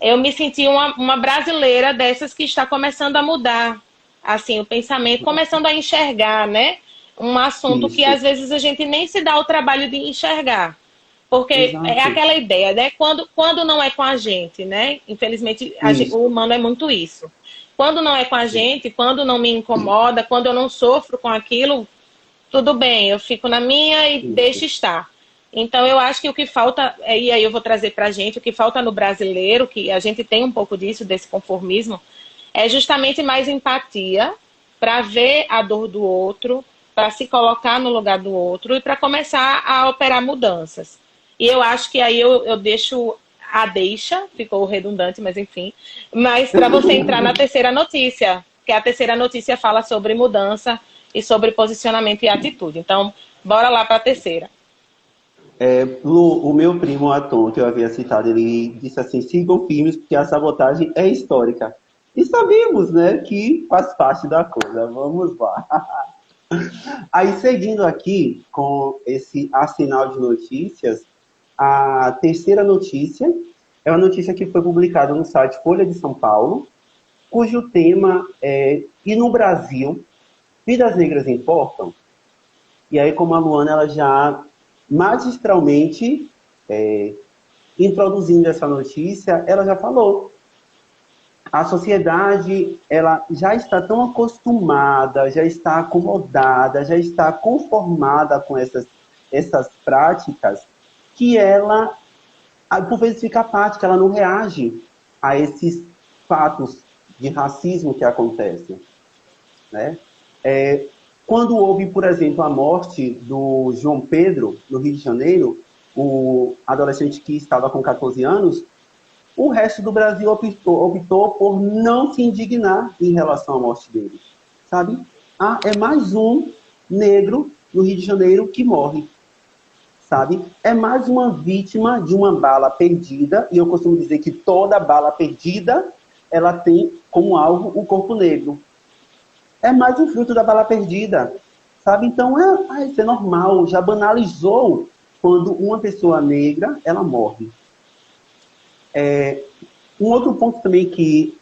Eu me senti uma brasileira dessas que está começando a mudar assim o pensamento, começando a enxergar, né? Um assunto que Isso. às vezes a gente nem se dá o trabalho de enxergar. Porque é Exato. aquela ideia, né? Quando não é com a gente, né? Infelizmente, Isso. o humano é muito isso. Quando não é com a gente, quando não me incomoda, quando eu não sofro com aquilo, tudo bem, eu fico na minha e deixo Isso. estar. Então, eu acho que o que falta, e aí eu vou trazer para a gente, o que falta no brasileiro, que a gente tem um pouco disso, desse conformismo, é justamente mais empatia para ver a dor do outro, para se colocar no lugar do outro e para começar a operar mudanças. E eu acho que aí eu deixo ficou redundante, mas enfim, mas para você entrar na terceira notícia, que a terceira notícia fala sobre mudança e sobre posicionamento e atitude. Então, bora lá para a terceira. Lu, o meu primo Atom, que eu havia citado, ele disse assim, sigam firmes porque a sabotagem é histórica. E sabemos, né, que faz parte da coisa. Vamos lá. Aí, seguindo aqui com esse arsenal de notícias, a terceira notícia é uma notícia que foi publicada no site Folha de São Paulo, cujo tema é E no Brasil, vidas negras importam? E aí, como a Luana ela já magistralmente introduzindo essa notícia, ela já falou. A sociedade ela já está tão acostumada, já está acomodada, já está conformada com essas práticas, que ela, por vezes, fica apática, ela não reage a esses fatos de racismo que acontecem. Né? Quando houve, por exemplo, a morte do João Pedro, no Rio de Janeiro, o adolescente que estava com 14 anos, o resto do Brasil optou por não se indignar em relação à morte dele. Sabe? É mais um negro no Rio de Janeiro que morre. Sabe? É mais uma vítima de uma bala perdida, e eu costumo dizer que toda bala perdida, ela tem como alvo o corpo negro. É mais um fruto da bala perdida, sabe? Então, isso é normal, já banalizou quando uma pessoa negra, ela morre. Um outro ponto também que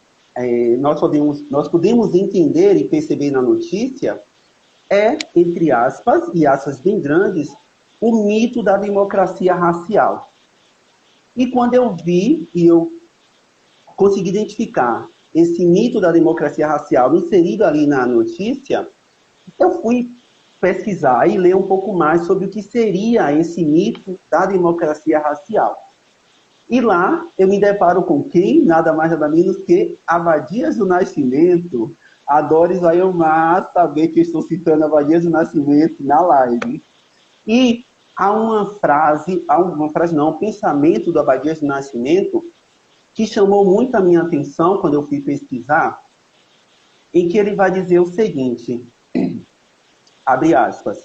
nós podemos entender e perceber na notícia é, entre aspas, e aspas bem grandes, o mito da democracia racial. E quando eu vi e eu consegui identificar esse mito da democracia racial inserido ali na notícia, eu fui pesquisar e ler um pouco mais sobre o que seria esse mito da democracia racial. E lá eu me deparo com quem? Nada mais nada menos que Abadias do Nascimento. A Doris vai amar saber que eu estou citando Abadias do Nascimento na live. E um pensamento do Abdias do Nascimento que chamou muito a minha atenção quando eu fui pesquisar, em que ele vai dizer o seguinte, abre aspas,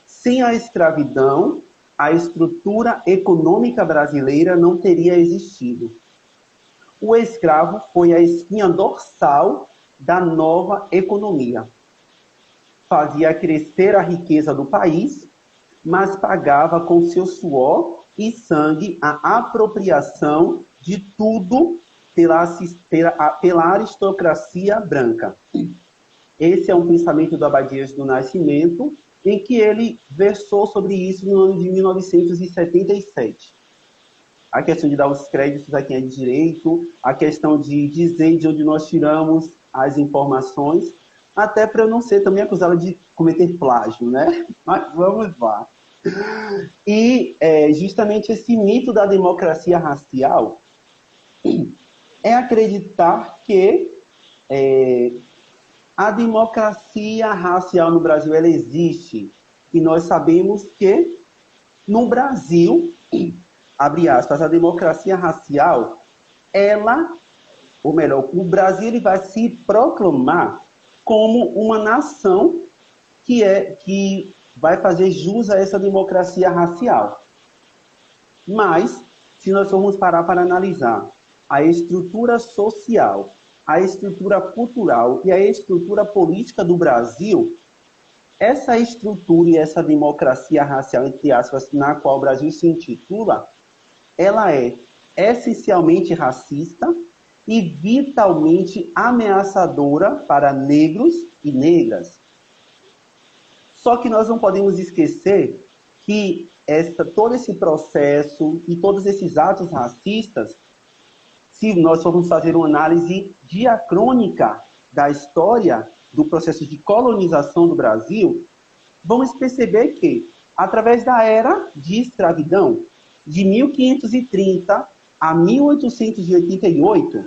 sem a escravidão, a estrutura econômica brasileira não teria existido. O escravo foi a espinha dorsal da nova economia. Fazia crescer a riqueza do país, mas pagava com seu suor e sangue a apropriação de tudo pela aristocracia branca. Esse é um pensamento do Abdias do Nascimento, em que ele versou sobre isso no ano de 1977. A questão de dar os créditos a quem é de direito, a questão de dizer de onde nós tiramos as informações, até para eu não ser também acusada de cometer plágio, né? Mas vamos lá. E justamente esse mito da democracia racial é acreditar que a democracia racial no Brasil, ela existe. E nós sabemos que no Brasil, abre aspas, a democracia racial, o Brasil ele vai se proclamar como uma nação que vai fazer jus a essa democracia racial. Mas, se nós formos parar para analisar a estrutura social, a estrutura cultural e a estrutura política do Brasil, essa estrutura e essa democracia racial, entre aspas, na qual o Brasil se intitula, ela é essencialmente racista e vitalmente ameaçadora para negros e negras. Só que nós não podemos esquecer que todo esse processo e todos esses atos racistas, se nós formos fazer uma análise diacrônica da história do processo de colonização do Brasil, vamos perceber que, através da era de escravidão, de 1530 a 1888,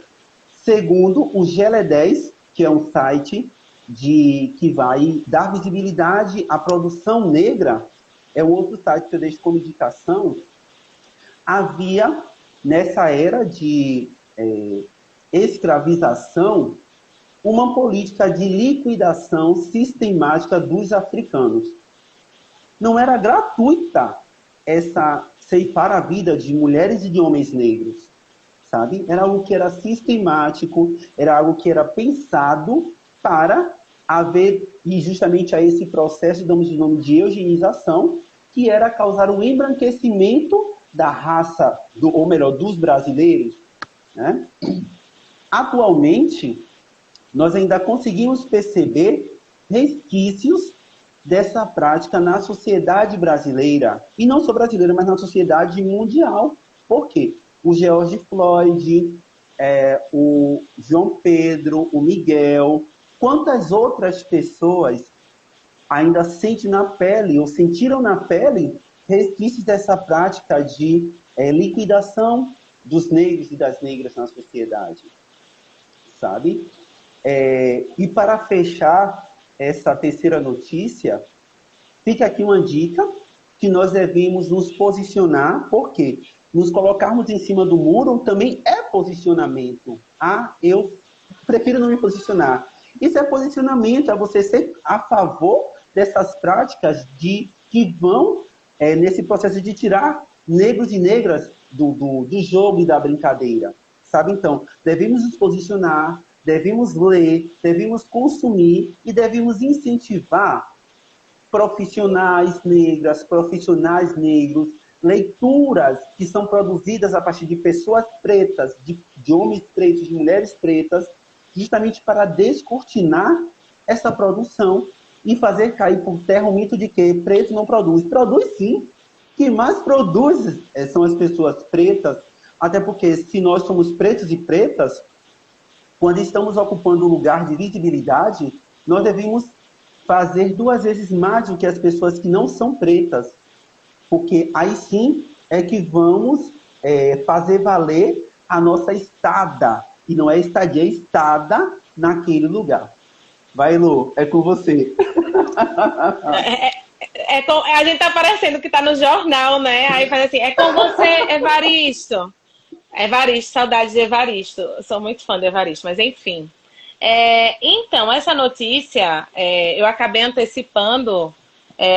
segundo o GLE10, que é um site que vai dar visibilidade à produção negra, é um outro site que eu deixo como indicação, havia, nessa era de escravização, uma política de liquidação sistemática dos africanos. Não era gratuita essa ceifar a vida de mulheres e de homens negros, sabe? Era algo que era sistemático, era algo que era pensado para haver, e justamente a esse processo, damos o nome de eugenização, que era causar um embranquecimento da raça, dos brasileiros, né? Atualmente, nós ainda conseguimos perceber resquícios dessa prática na sociedade brasileira, e não só brasileira, mas na sociedade mundial. Por quê? O George Floyd, o João Pedro, o Miguel, quantas outras pessoas ainda sentem na pele, ou sentiram na pele, resquícios dessa prática de liquidação dos negros e das negras na sociedade, sabe? E para fechar essa terceira notícia, fica aqui uma dica que nós devemos nos posicionar, porque nos colocarmos em cima do muro também é posicionamento. Eu prefiro não me posicionar. Isso é posicionamento, é você ser a favor dessas práticas que vão nesse processo de tirar negros e negras do jogo e da brincadeira, sabe? Então, devemos nos posicionar, devemos ler, devemos consumir e devemos incentivar profissionais negras, profissionais negros, leituras que são produzidas a partir de pessoas pretas, de homens pretos, de mulheres pretas, justamente para descortinar essa produção e fazer cair por terra o mito de que preto não produz. Produz sim. Quem mais produz são as pessoas pretas, até porque se nós somos pretos e pretas, quando estamos ocupando um lugar de visibilidade, nós devemos fazer 2 vezes mais do que as pessoas que não são pretas, porque aí sim é que vamos fazer valer a nossa estada, e não é estadia, é estada naquele lugar. Vai, Lu, é com você. A gente tá parecendo que tá no jornal, né? Aí faz assim, é com você, Evaristo. Evaristo, saudades de Evaristo. Eu sou muito fã de Evaristo, mas enfim. Então, essa notícia, eu acabei antecipando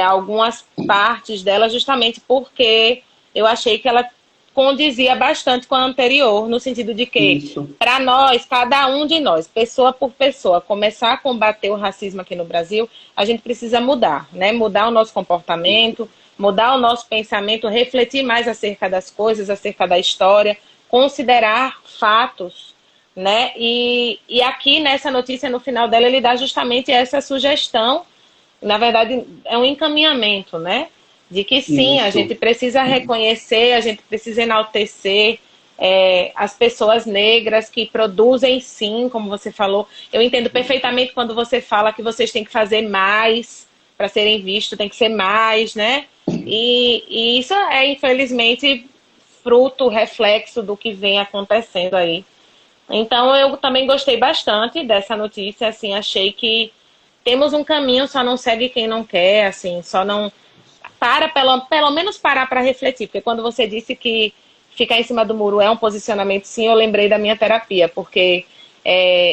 algumas partes dela justamente porque eu achei que ela condizia bastante com a anterior, no sentido de que, Isso, para nós, cada um de nós, pessoa por pessoa, começar a combater o racismo aqui no Brasil, a gente precisa mudar, né? Mudar o nosso comportamento, mudar o nosso pensamento, refletir mais acerca das coisas, acerca da história, considerar fatos, né? E aqui nessa notícia, no final dela, ele dá justamente essa sugestão, na verdade, é um encaminhamento, né? De que sim, a isso. gente precisa reconhecer, a gente precisa enaltecer as pessoas negras que produzem sim, como você falou. Eu entendo perfeitamente quando você fala que vocês têm que fazer mais para serem vistos, tem que ser mais, né? E isso é, infelizmente, fruto, reflexo do que vem acontecendo aí. Então, eu também gostei bastante dessa notícia, assim, achei que temos um caminho, só não segue quem não quer, assim, só não pelo menos parar para refletir, porque quando você disse que ficar em cima do muro é um posicionamento, sim, eu lembrei da minha terapia, porque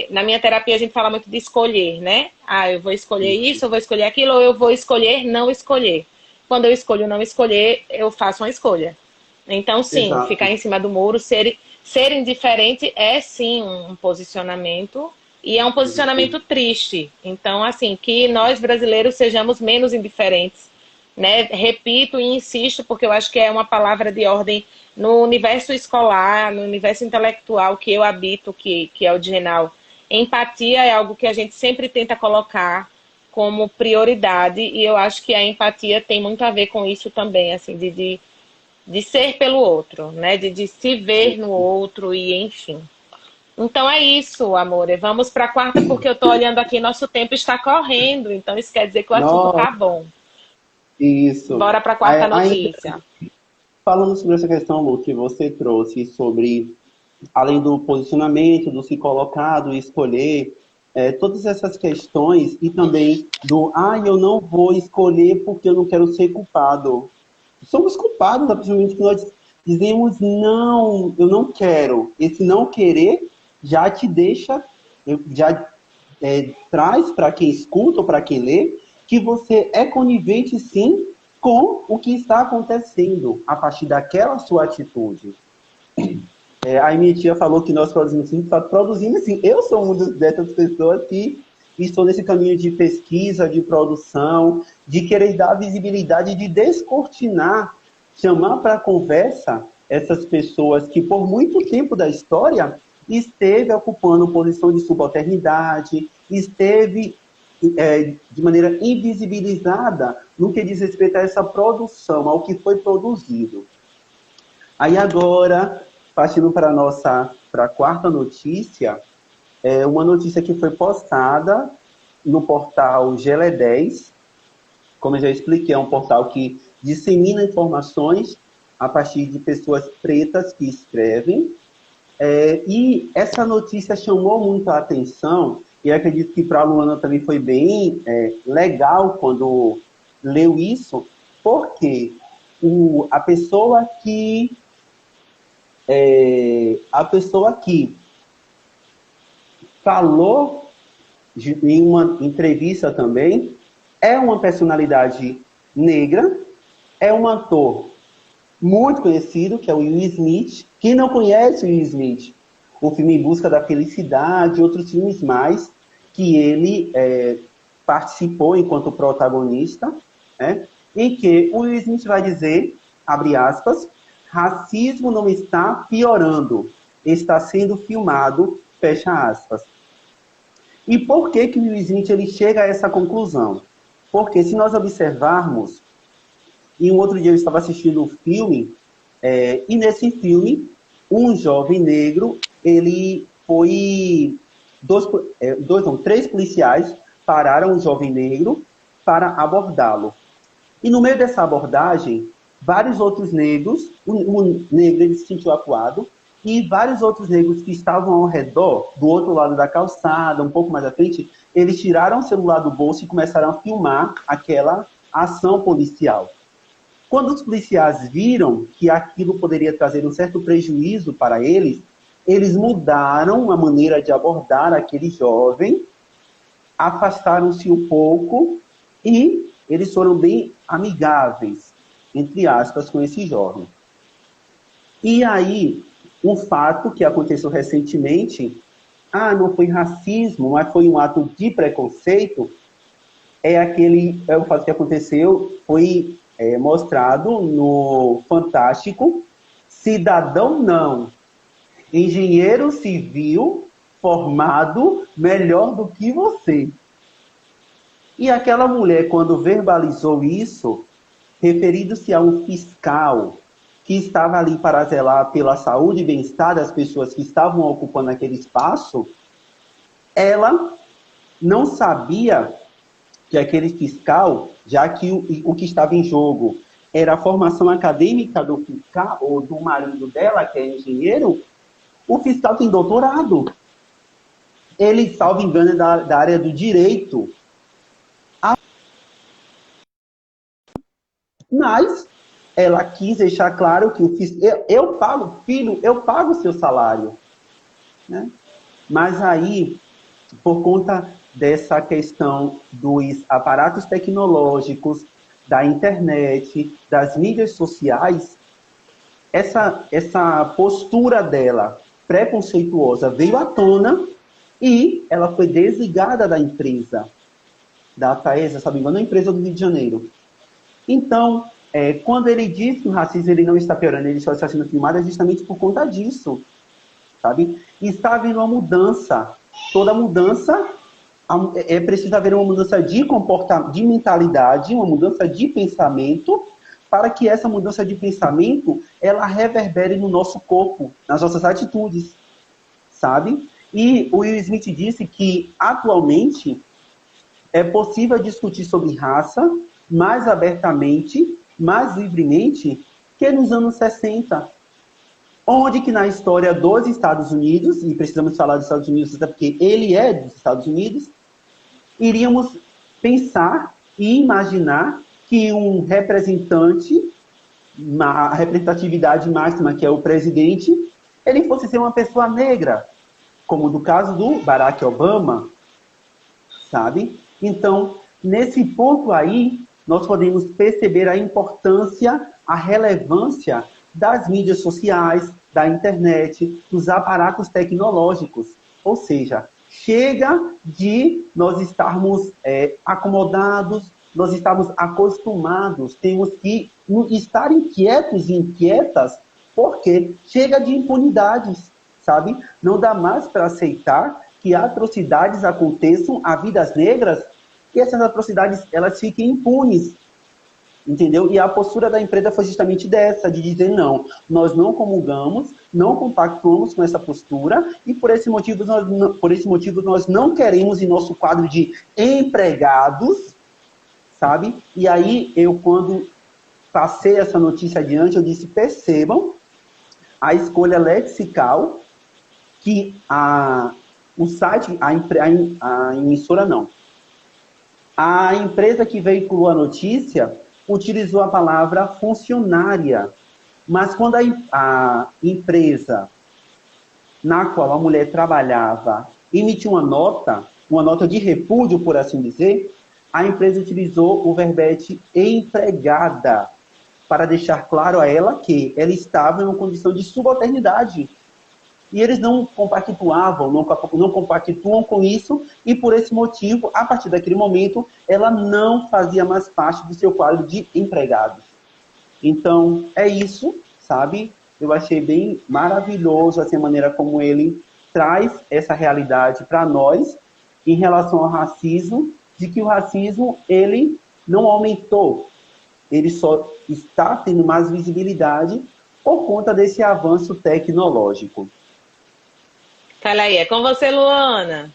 na minha terapia a gente fala muito de escolher, né? Ah, eu vou escolher isso, eu vou escolher aquilo, ou eu vou escolher não escolher. Quando eu escolho não escolher, eu faço uma escolha. Então, sim, ficar Exato. em cima do muro, ser indiferente é sim um posicionamento, e é um Isso. posicionamento triste. Então, assim, que nós brasileiros sejamos menos indiferentes, né? Repito e insisto, porque eu acho que é uma palavra de ordem no universo escolar, no universo intelectual que eu habito, que é o de Renal. Empatia é algo que a gente sempre tenta colocar como prioridade, e eu acho que a empatia tem muito a ver com isso também, assim, de ser pelo outro, né? De se ver no outro e enfim. Então é isso, amor. Vamos para a quarta, porque eu estou olhando aqui, nosso tempo está correndo, então isso quer dizer que o assunto tá Nossa, bom. isso. Bora para a quarta Ainda notícia. falando sobre essa questão, Lu, que você trouxe sobre, além do posicionamento, do se colocar, do escolher, todas essas questões e também do, eu não vou escolher porque eu não quero ser culpado. Somos culpados, a partir do momento que nós dizemos, não, eu não quero. Esse não querer já te deixa, já traz para quem escuta ou para quem lê, que você é conivente, sim, com o que está acontecendo a partir daquela sua atitude. A minha tia falou que nós produzimos sim, produzimos sim. Eu sou uma dessas pessoas que estou nesse caminho de pesquisa, de produção, de querer dar visibilidade, de descortinar, chamar para a conversa essas pessoas que por muito tempo da história esteve ocupando posição de subalternidade, esteve de maneira invisibilizada no que diz respeito a essa produção, ao que foi produzido. Aí agora, partindo para a quarta notícia, uma notícia que foi postada no portal GLE10, como eu já expliquei, é um portal que dissemina informações a partir de pessoas pretas que escrevem, e essa notícia chamou muito a atenção, e acredito que para a Luana também foi bem legal quando leu isso, porque a pessoa que falou em uma entrevista também é uma personalidade negra, é um ator muito conhecido, que é o Will Smith. Quem não conhece o Will Smith? O filme Em Busca da Felicidade, outros filmes mais, que ele participou enquanto protagonista, né? Em que o Will Smith vai dizer, abre aspas, racismo não está piorando, está sendo filmado, fecha aspas. E por que que o Will Smith ele chega a essa conclusão? Porque se nós observarmos, e um outro dia eu estava assistindo um filme, e nesse filme, um jovem negro, ele foi... três policiais pararam um jovem negro para abordá-lo. E no meio dessa abordagem, vários outros negros, um negro ele se sentiu acuado, e vários outros negros que estavam ao redor, do outro lado da calçada, um pouco mais à frente, eles tiraram o celular do bolso e começaram a filmar aquela ação policial. Quando os policiais viram que aquilo poderia trazer um certo prejuízo para eles, eles mudaram a maneira de abordar aquele jovem, afastaram-se um pouco e eles foram bem amigáveis, entre aspas, com esse jovem. E aí, um fato que aconteceu recentemente, não foi racismo, mas foi um ato de preconceito, o fato que aconteceu, foi mostrado no Fantástico, cidadão não, engenheiro civil formado melhor do que você. E aquela mulher, quando verbalizou isso, referindo-se a um fiscal que estava ali para zelar pela saúde e bem-estar das pessoas que estavam ocupando aquele espaço, ela não sabia que aquele fiscal, já que o que estava em jogo era a formação acadêmica do fiscal, ou do marido dela, que é engenheiro, o fiscal tem doutorado. Ele, salvo engano, é da área do direito. Mas ela quis deixar claro que eu pago, filho, eu pago o seu salário. Né? Mas aí, por conta dessa questão dos aparatos tecnológicos, da internet, das mídias sociais, essa postura dela preconceituosa veio à tona e ela foi desligada da empresa, da Taesa, sabe, uma empresa do Rio de Janeiro. Então, quando ele diz que o racismo ele não está piorando, ele só está sendo filmado, é justamente por conta disso, sabe? E está havendo uma mudança. Toda mudança, é preciso haver uma mudança de comportamento, de mentalidade, uma mudança de pensamento, para que essa mudança de pensamento, ela reverbere no nosso corpo, nas nossas atitudes, sabe? E o Will Smith disse que, atualmente, é possível discutir sobre raça mais abertamente, mais livremente, que nos anos 60. Onde que na história dos Estados Unidos, e precisamos falar dos Estados Unidos até porque ele é dos Estados Unidos, iríamos pensar e imaginar que um representante, a representatividade máxima, que é o presidente, ele fosse ser uma pessoa negra, como no caso do Barack Obama, sabe? Então, nesse ponto aí, nós podemos perceber a importância, a relevância das mídias sociais, da internet, dos aparatos tecnológicos. Ou seja, chega de nós estarmos acomodados, nós estamos acostumados, temos que estar inquietos e inquietas, porque chega de impunidades, sabe? Não dá mais para aceitar que atrocidades aconteçam a vidas negras, que essas atrocidades elas fiquem impunes, entendeu? E a postura da empresa foi justamente dessa, de dizer não, nós não comulgamos, não compactuamos com essa postura e por esse motivo nós não queremos em nosso quadro de empregados, sabe? E aí eu, quando passei essa notícia adiante, eu disse, percebam a escolha lexical que o site, a emissora não, a empresa que veiculou a notícia utilizou a palavra funcionária. Mas quando a empresa na qual a mulher trabalhava emitiu uma nota de repúdio, por assim dizer, a empresa utilizou o verbete empregada para deixar claro a ela que ela estava em uma condição de subalternidade. E eles não compactuavam, não compactuam com isso, e por esse motivo, a partir daquele momento, ela não fazia mais parte do seu quadro de empregados. Então, é isso, sabe? Eu achei bem maravilhoso assim, a maneira como ele traz essa realidade para nós em relação ao racismo, de que o racismo, ele não aumentou, ele só está tendo mais visibilidade por conta desse avanço tecnológico. Fala aí, é com você, Luana.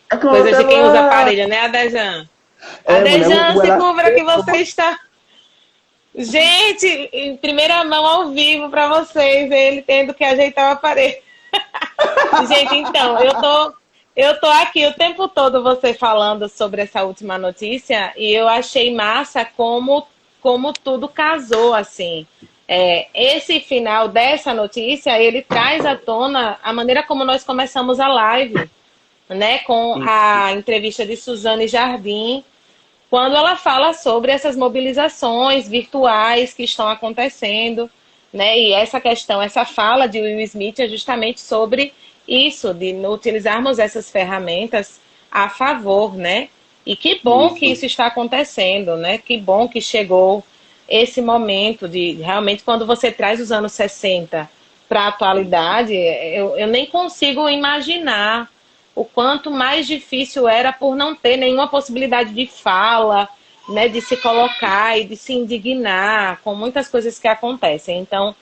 É com Coisa você, de quem usa Luana. aparelho, né, Adejan? Mulher, Adejan, se ela- cubra que você está... Gente, em primeira mão, ao vivo, para vocês, ele tendo que ajeitar o aparelho. Gente, então, Eu tô aqui o tempo todo você falando sobre essa última notícia e eu achei massa como tudo casou, assim. Esse final dessa notícia, ele traz à tona a maneira como nós começamos a live, né? Com a entrevista de Suzane Jardim, quando ela fala sobre essas mobilizações virtuais que estão acontecendo, né? E essa questão, essa fala de Will Smith é justamente sobre isso, de utilizarmos essas ferramentas a favor, né? E que bom que Isso, isso está acontecendo, né? Que bom que chegou esse momento de realmente quando você traz os anos 60 para a atualidade, eu nem consigo imaginar o quanto mais difícil era por não ter nenhuma possibilidade de fala, né, de se colocar e de se indignar com muitas coisas que acontecem. Então,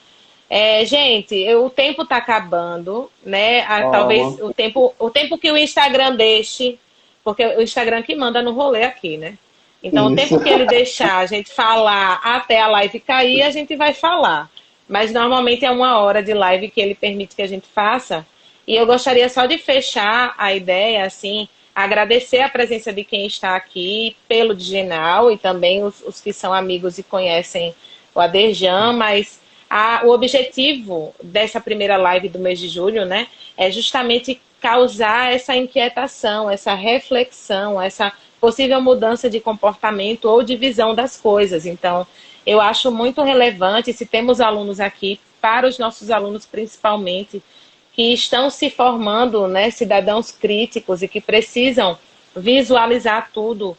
gente, o tempo está acabando, né? Talvez calma. o tempo que o Instagram deixe, porque o Instagram que manda no rolê aqui, né? Então, o Isso. tempo que ele deixar a gente falar até a live cair, a gente vai falar. Mas normalmente é 1 hora de live que ele permite que a gente faça. E eu gostaria só de fechar a ideia, assim, agradecer a presença de quem está aqui pelo Diginal e também os que são amigos e conhecem o Aderjan, mas o objetivo dessa primeira live do mês de julho, né, é justamente causar essa inquietação, essa reflexão, essa possível mudança de comportamento ou de visão das coisas. Então, eu acho muito relevante, se temos alunos aqui, para os nossos alunos principalmente, que estão se formando, né, cidadãos críticos e que precisam visualizar tudo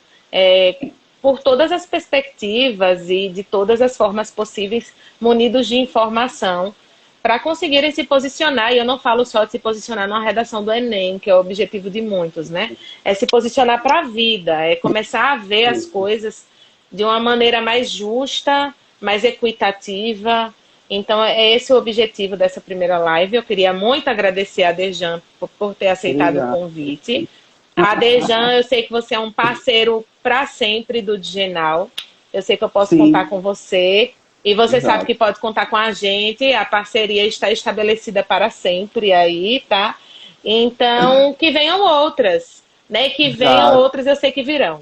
por todas as perspectivas e de todas as formas possíveis, munidos de informação, para conseguirem se posicionar. E eu não falo só de se posicionar numa redação do Enem, que é o objetivo de muitos, né? É se posicionar para a vida, é começar a ver as coisas de uma maneira mais justa, mais equitativa. Então, é esse o objetivo dessa primeira live. Eu queria muito agradecer a Dejan por ter aceitado o Obrigado. convite. A Dejan, eu sei que você é um parceiro para sempre do Diginal. Eu sei que eu posso contar Sim, com você. E você sabe exato. que pode contar com a gente. A parceria está estabelecida para sempre aí, tá? Então, que venham outras, né? Que venham Exato. outras, eu sei que virão.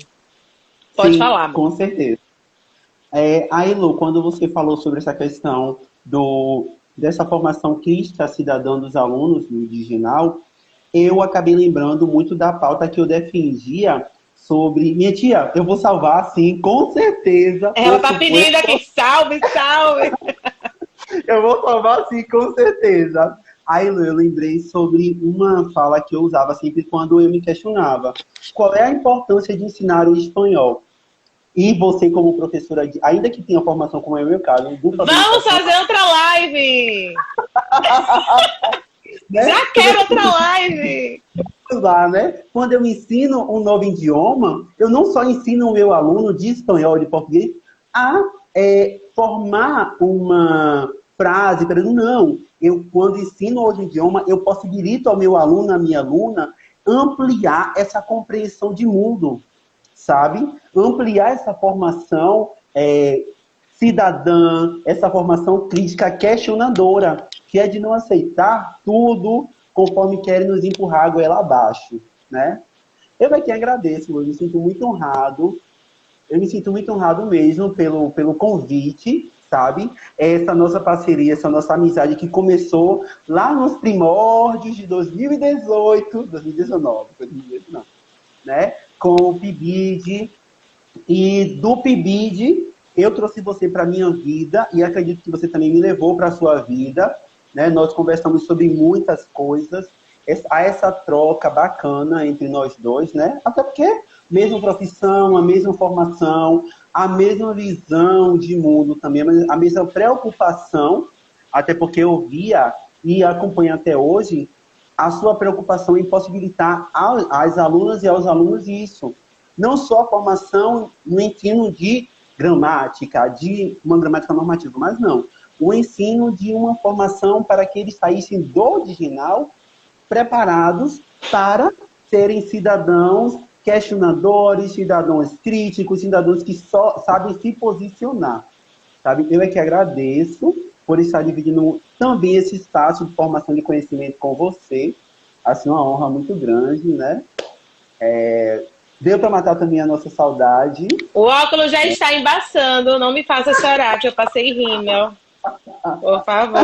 Pode Sim, falar, amor. com certeza. Aí, Lu, quando você falou sobre essa questão dessa formação crítica cidadã dos alunos no Diginal, eu acabei lembrando muito da pauta que eu defendia sobre. Minha tia, eu vou salvar, sim, com certeza, Ela por tá supuesto, pedindo aqui, salve, salve. eu vou salvar, sim, com certeza. Aí, Lu, eu lembrei sobre uma fala que eu usava sempre quando eu me questionava. Qual é a importância de ensinar o espanhol? E você, como professora, ainda que tenha formação como é o meu caso, dupla Vamos habilitação, fazer outra live. né? Já quero outra live. Lá, né? Quando eu ensino um novo idioma, eu não só ensino o meu aluno de espanhol, de português, a formar uma frase, para ele, não. Eu, quando ensino outro idioma, eu possibilito ao meu aluno, à minha aluna, ampliar essa compreensão de mundo, sabe? Ampliar essa formação cidadã, essa formação crítica questionadora, que é de não aceitar tudo conforme querem nos empurrar a goela abaixo, né? Eu aqui agradeço, eu me sinto muito honrado, eu me sinto muito honrado mesmo pelo convite, sabe? Essa nossa parceria, essa nossa amizade que começou lá nos primórdios de 2018, 2019, 2018 não, né? Com o PIBID, e do PIBID eu trouxe você para a minha vida e acredito que você também me levou para a sua vida, né? Nós conversamos sobre muitas coisas, há essa troca bacana entre nós dois, né? Até porque mesma profissão, a mesma formação, a mesma visão de mundo também, a mesma preocupação, até porque eu via e acompanho até hoje a sua preocupação em possibilitar às alunas e aos alunos isso. Não só a formação no ensino de gramática, de uma gramática normativa, mas não. O ensino de uma formação para que eles saíssem do diginal preparados para serem cidadãos questionadores, cidadãos críticos, cidadãos que só sabem se posicionar. Sabe? Eu é que agradeço por estar dividindo também esse espaço de formação de conhecimento com você. assim, uma honra muito grande, né? Deu para matar também a nossa saudade. O óculos já está embaçando, não me faça chorar, que eu passei rímel. Por favor.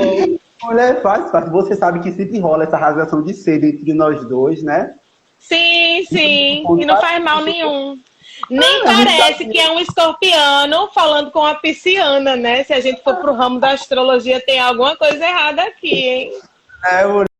Mulher, faz. Você sabe que sempre rola essa rasgação de seda entre nós dois, né? Sim, sim. E não faz mal nenhum. Nem a gente parece que é um escorpiano falando com a pisciana, né? Se a gente for pro ramo da astrologia, tem alguma coisa errada aqui, hein? É,